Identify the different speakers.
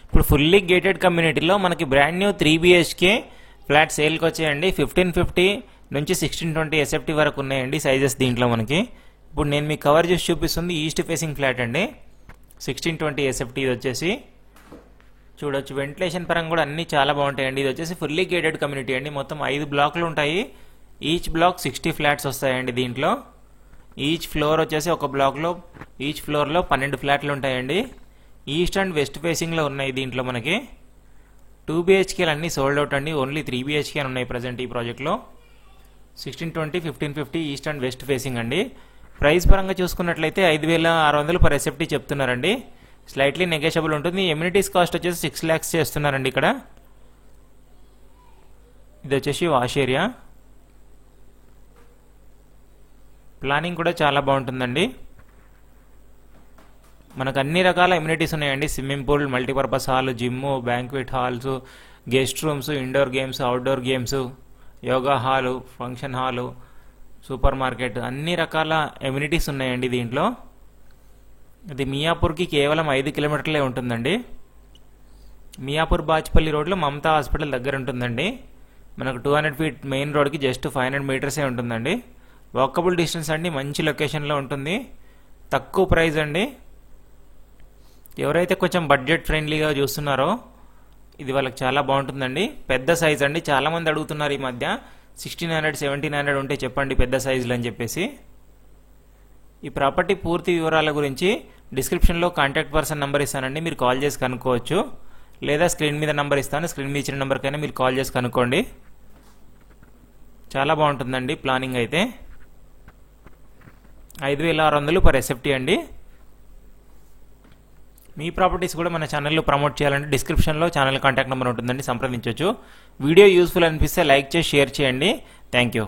Speaker 1: ఇప్పుడు fully gated కమ్యూనిటీలో మనకి బ్రాండ్ న్యూ 3 BHK ఫ్లాట్ సేల్కి వచ్చాయండి. 1550 నుంచి 1620 SFT వరకు ఉన్నాయండి సైజెస్ దీంట్లో మనకి. ఇప్పుడు నేను మీకు కవర్ చేసి చూపిస్తుంది ఈస్ట్ ఫేసింగ్ ఫ్లాట్ అండి. 1620 SFT ఇది వచ్చేసి చూడొచ్చు. వెంటిలేషన్ పరంగా కూడా అన్ని చాలా బాగుంటాయండి. ఇది వచ్చేసి ఫుల్లీ గేటెడ్ కమ్యూనిటీ అండి. మొత్తం 5 బ్లాక్లు ఉంటాయి. ఈచ్ బ్లాక్ 60 ఫ్లాట్స్ వస్తాయండి దీంట్లో. ఈచ్ ఫ్లోర్ వచ్చేసి ఒక బ్లాక్లో ఈచ్ ఫ్లోర్లో 12 ఫ్లాట్లు ఉంటాయండి. ఈస్ట్ అండ్ వెస్ట్ ఫేసింగ్లో ఉన్నాయి దీంట్లో మనకి. 2 BHKలు అన్నీ సోల్డ్ అవుట్ అండి. ఓన్లీ 3 BHK ఉన్నాయి ప్రజెంట్ ఈ ప్రాజెక్ట్లో. 1620, 1550 ఈస్ట్ అండ్ వెస్ట్ ఫేసింగ్ అండి. ప్రైస్ పరంగా చూసుకున్నట్లయితే 5600 పర్ SFT చెప్తున్నారండి. స్లైట్లీ నెగోషియబుల్ ఉంటుంది. ఎమ్యూనిటీస్ కాస్ట్ వచ్చేసి 6 lakhs చేస్తున్నారండి ఇక్కడ. ఇది వచ్చేసి వాష్ ఏరియా. ప్లానింగ్ కూడా చాలా బాగుంటుందండి. మనకు అన్ని రకాల ఎమ్యూనిటీస్ ఉన్నాయండి. Swimming pool, multipurpose hall, gym, banquet halls, guest rooms, indoor games, outdoor games, yoga hall, function hall, supermarket, అన్ని రకాల ఎమ్యూనిటీస్ ఉన్నాయండి దీంట్లో. ఇది మియాపూర్కి కేవలం 5 కిలోమీటర్లే ఉంటుందండి. మియాపూర్ బాచ్పల్లి రోడ్లో మమతా హాస్పిటల్ దగ్గర ఉంటుందండి. మనకు 200 feet మెయిన్ రోడ్కి జస్ట్ 500 మీటర్సే ఉంటుందండి. వాకబుల్ డిస్టెన్స్ అండి. మంచి లొకేషన్లో ఉంటుంది. తక్కువ ప్రైస్ అండి. ఎవరైతే కొంచెం బడ్జెట్ ఫ్రెండ్లీగా చూస్తున్నారో ఇది వాళ్ళకి చాలా బాగుంటుందండి. పెద్ద సైజ్ అండి. చాలామంది అడుగుతున్నారు ఈ మధ్య 1600, 1700 ఉంటే చెప్పండి పెద్ద సైజులు అని చెప్పేసి. ఈ ప్రాపర్టీ పూర్తి వివరాల గురించి డిస్క్రిప్షన్లో కాంటాక్ట్ పర్సన్ నెంబర్ ఇస్తానండి. మీరు కాల్ చేసి కనుక్కోవచ్చు. లేదా స్క్రీన్ మీద నెంబర్ ఇస్తాను. స్క్రీన్ మీద ఇచ్చిన నెంబర్కైనా మీరు కాల్ చేసి కనుక్కోండి. చాలా బాగుంటుందండి ప్లానింగ్ అయితే. 5600 పర్ SFT అండి. మీ ప్రాపర్టీస్ కూడా మన ఛానల్లో ప్రమోట్ చేయాలంటే డిస్క్రిప్షన్లో ఛానల్ కాంటాక్ట్ నెంబర్ ఉంటుందండి, సంప్రదించవచ్చు. వీడియో యూస్ఫుల్ అనిపిస్తే లైక్ చేసి షేర్ చేయండి. Thank you.